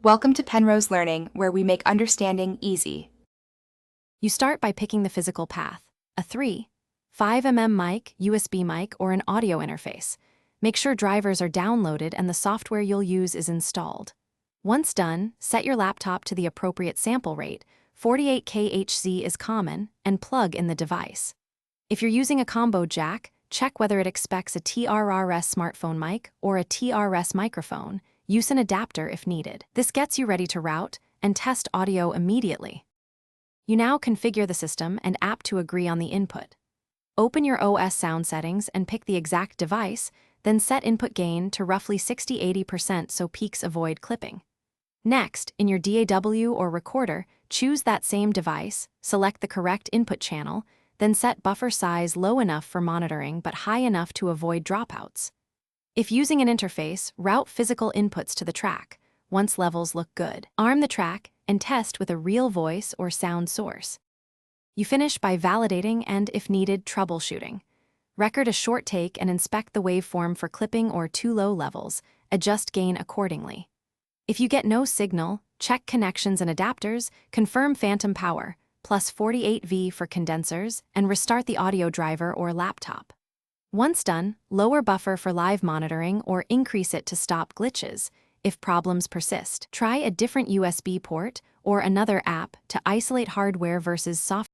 Welcome to Penrose Learning, where we make understanding easy. You start by picking the physical path, a 3, 5mm mic, USB mic, or an audio interface. Make sure drivers are downloaded and the software you'll use is installed. Once done, set your laptop to the appropriate sample rate, 48K Hz is common, and plug in the device. If you're using a combo jack, check whether it expects a TRRS smartphone mic or a TRS microphone. Use an adapter if needed. This gets you ready to route and test audio immediately. You now configure the system and app to agree on the input. Open your OS sound settings and pick the exact device, then set input gain to roughly 60–80% so peaks avoid clipping. Next, in your DAW or recorder, choose that same device, select the correct input channel, then set buffer size low enough for monitoring but high enough to avoid dropouts. If using an interface, route physical inputs to the track. Once levels look good, arm the track and test with a real voice or sound source. You finish by validating and, if needed, troubleshooting. Record a short take and inspect the waveform for clipping or too low levels. Adjust gain accordingly. If you get no signal, check connections and adapters, confirm phantom power, plus 48V for condensers, and restart the audio driver or laptop. Once done, lower buffer for live monitoring or increase it to stop glitches. If problems persist, try a different USB port or another app to isolate hardware versus software.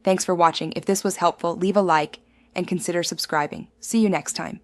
Thanks for watching. If this was helpful, leave a like and consider subscribing. See you next time.